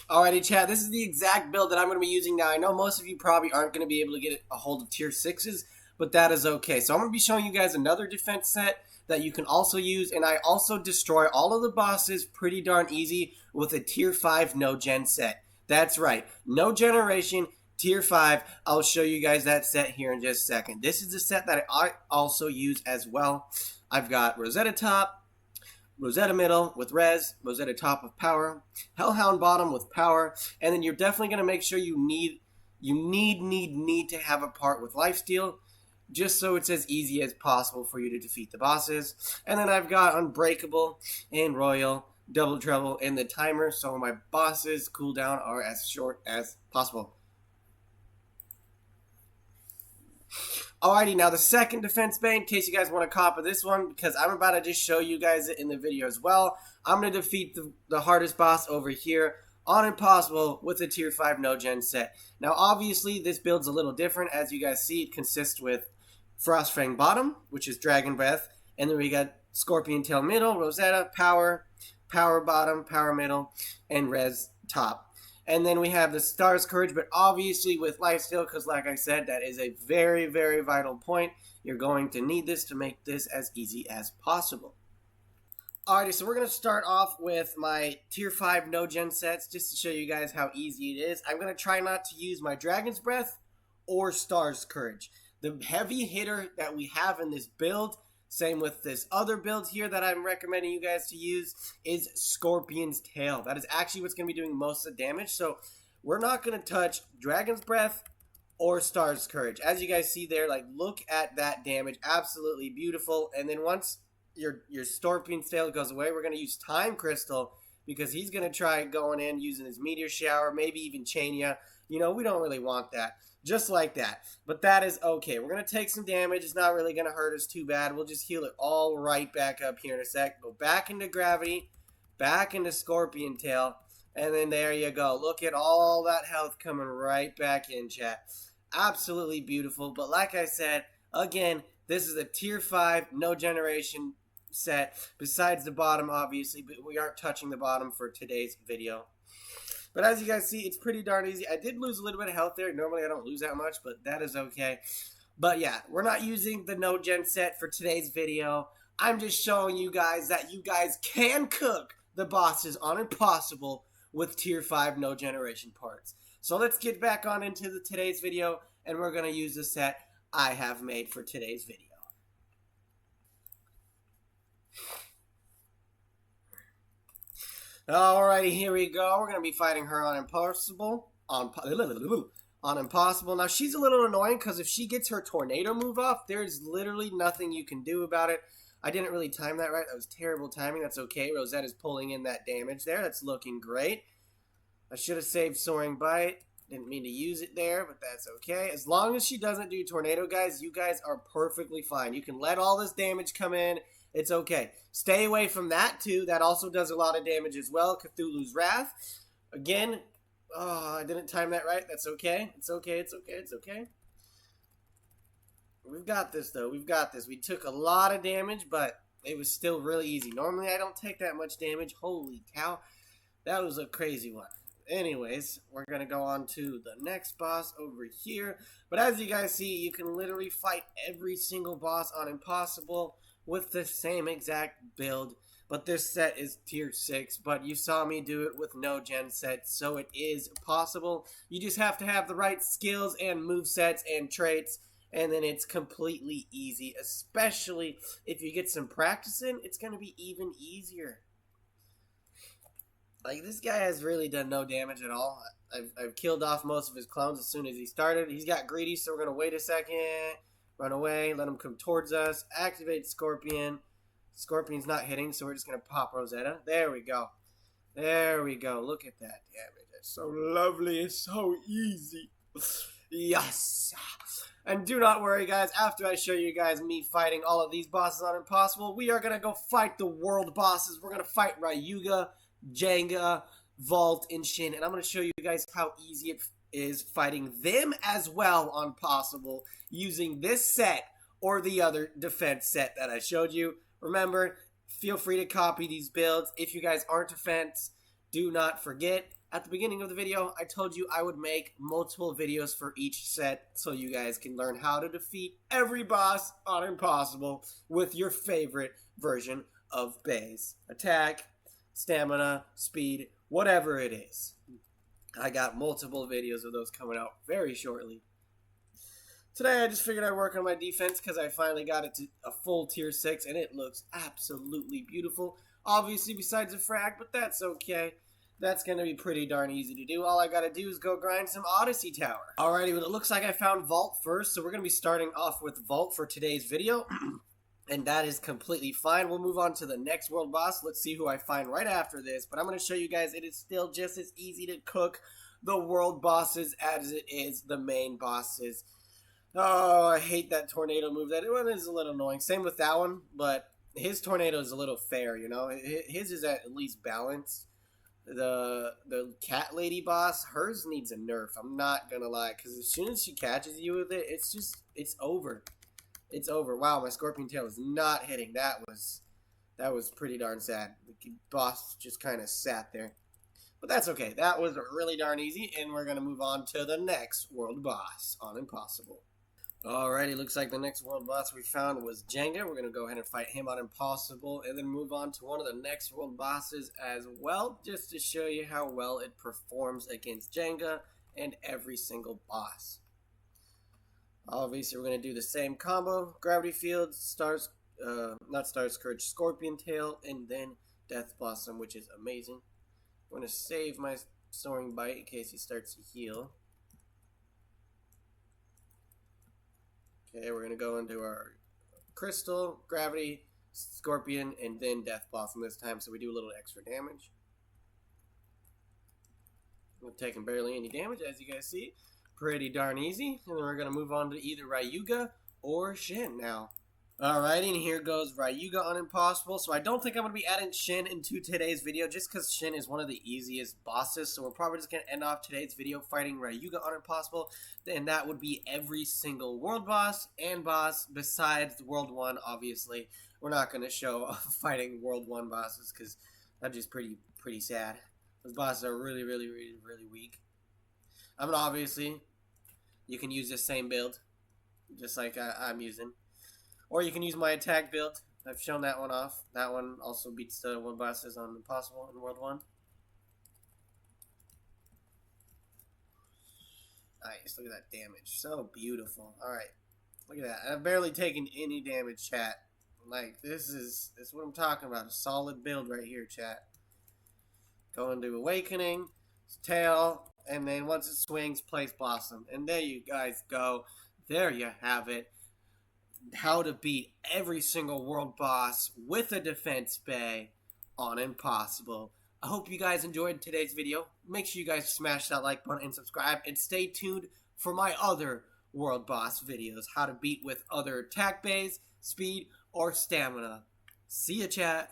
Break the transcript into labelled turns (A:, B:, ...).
A: Alrighty, chat. This is the exact build that I'm going to be using now. I know most of you probably aren't going to be able to get a hold of tier 6s, but that is okay. So I'm going to be showing you guys another defense set that you can also use, and I also destroy all of the bosses pretty darn easy with a tier 5 no gen set. That's right, no generation, tier 5. I'll show you guys that set here in just a second. This is the set that I also use as well. I've got Rosetta top, Rosetta middle with res, Rosetta top with power, Hellhound bottom with power, and then you're definitely going to make sure you need to have a part with lifesteal, just so it's as easy as possible for you to defeat the bosses. And then I've got Unbreakable and Royal, Double Trouble, and the timer, so my bosses cooldown are as short as possible. Alrighty, now the second defense bane, in case you guys want to copy this one, because I'm about to just show you guys it in the video as well. I'm going to defeat the hardest boss over here on Impossible with a tier 5 no gen set. Now obviously this build's a little different. As you guys see, it consists with Frostfang bottom, which is Dragon Breath, and then we got Scorpion Tail middle, Rosetta, power, power bottom, power middle, and res top. And then we have the Star's Courage, but obviously with lifesteal, because like I said, that is a very, very vital point. You're going to need this to make this as easy as possible. Alrighty, so we're going to start off with my tier 5 no gen sets, just to show you guys how easy it is. I'm going to try not to use my Dragon's Breath or Star's Courage. The heavy hitter that we have in this build, same with this other build here that I'm recommending you guys to use, is Scorpion's Tail. That is actually what's going to be doing most of the damage. So we're not going to touch Dragon's Breath or Star's Courage. As you guys see there, like, look at that damage. Absolutely beautiful. And then once your Scorpion's Tail goes away, we're going to use Time Crystal, because he's going to try going in using his Meteor Shower, maybe even chain ya. You know, we don't really want that. Just like that. But that is okay. We're going to take some damage. It's not really going to hurt us too bad. We'll just heal it all right back up here in a sec. Go back into Gravity. Back into Scorpion Tail. And then there you go. Look at all that health coming right back in, chat. Absolutely beautiful. But like I said, again, this is a tier 5, no generation set. Besides the bottom, obviously. But we aren't touching the bottom for today's video. But as you guys see, it's pretty darn easy. I did lose a little bit of health there. Normally I don't lose that much, but that is okay. But yeah, we're not using the no gen set for today's video. I'm just showing you guys that you guys can cook the bosses on Impossible with tier 5 no generation parts. So let's get back on into today's video, and we're going to use the set I have made for today's video. Alrighty, here we go. We're going to be fighting her on Impossible. On Impossible. Now, she's a little annoying because if she gets her tornado move off, there's literally nothing you can do about it. I didn't really time that right. That was terrible timing. That's okay. Rosetta's pulling in that damage there. That's looking great. I should have saved Soaring Bite. Didn't mean to use it there, but that's okay. As long as she doesn't do tornado, guys, you guys are perfectly fine. You can let all this damage come in. It's okay. Stay away from that, too. That also does a lot of damage as well. Cthulhu's Wrath. Again, oh, I didn't time that right. That's okay. It's okay. It's okay. It's okay. We've got this, though. We've got this. We took a lot of damage, but it was still really easy. Normally, I don't take that much damage. Holy cow. That was a crazy one. Anyways, we're going to go on to the next boss over here. But as you guys see, you can literally fight every single boss on Impossible with the same exact build, but this set is tier 6, but you saw me do it with no gen set, so it is possible. You just have to have the right skills and movesets and traits, and then it's completely easy, especially if you get some practice in. It's going to be even easier. Like, this guy has really done no damage at all. I've killed off most of his clones as soon as he started. He's got greedy, so we're going to wait a second. Run away, let him come towards us, activate Scorpion. Scorpion's not hitting, so we're just going to pop Rosetta. There we go. There we go. Look at that damage. It's so lovely. It's so easy. Yes. And do not worry, guys. After I show you guys me fighting all of these bosses on Impossible, we are going to go fight the world bosses. We're going to fight Ryuga, Jenga, Vault, and Shin. And I'm going to show you guys how easy it is fighting them as well on Possible using this set or the other defense set that I showed you. Remember, feel free to copy these builds. If you guys aren't defense, do not forget, At the beginning of the video, I told you I would make multiple videos for each set so you guys can learn how to defeat every boss on Impossible with your favorite version of Bays. Attack, stamina, speed, whatever it is. I got multiple videos of those coming out very shortly. Today I just figured I'd work on my defense because I finally got it to a full tier 6 and it looks absolutely beautiful. Obviously besides a frag, but that's okay. That's going to be pretty darn easy to do. All I got to do is go grind some Odyssey Tower. Alrighty, well it looks like I found Vault first, so we're going to be starting off with Vault for today's video. And that is completely fine. We'll move on to the next world boss. Let's see who I find right after this. But I'm going to show you guys it is still just as easy to cook the world bosses as it is the main bosses. Oh, I hate that tornado move. That one is a little annoying. Same with that one, but his tornado is a little fair, you know. His is at least balanced. The cat lady boss, hers needs a nerf. I'm not gonna lie, because as soon as she catches you with it, it's over. It's over. Wow, my scorpion tail is not hitting. That was pretty darn sad. The boss just kind of sat there. But that's okay. That was really darn easy, and we're gonna move on to the next world boss on Impossible. Alrighty, looks like the next world boss we found was Jenga. We're going to go ahead and fight him on Impossible and then move on to one of the next world bosses as well, just to show you how well it performs against Jenga and every single boss. Obviously, we're going to do the same combo: Gravity Field, not Stars Courage, Scorpion Tail, and then Death Blossom, which is amazing. I'm going to save my Soaring Bite in case he starts to heal. Okay, we're going to go into our Crystal, Gravity, Scorpion, and then Death Blossom this time, so we do a little extra damage. I'm taking barely any damage, as you guys see. Pretty darn easy. And then we're going to move on to either Ryuga or Shin now. Alrighty, and here goes Ryuga on Impossible. So I don't think I'm going to be adding Shin into today's video just because Shin is one of the easiest bosses. So we're probably just going to end off today's video fighting Ryuga on Impossible. And that would be every single world boss and boss besides World 1, obviously. We're not going to show fighting World 1 bosses because that's just pretty sad. Those bosses are really weak. I mean, obviously, you can use this same build just like I'm using. Or you can use my attack build. I've shown that one off. That one also beats the world bosses on Impossible in World 1. Nice, look at that damage. So beautiful. Alright. Look at that. I've barely taken any damage, chat. Like, this is what I'm talking about. A solid build right here, chat. Going to Awakening, Tail, and then once it swings, place Blossom. And there you guys go. There you have it. How to beat every single world boss with a defense bay on Impossible. I hope you guys enjoyed today's video. Make sure you guys smash that like button and subscribe, and stay tuned for my other world boss videos, how to beat with other attack bays, speed, or stamina. See ya, chat.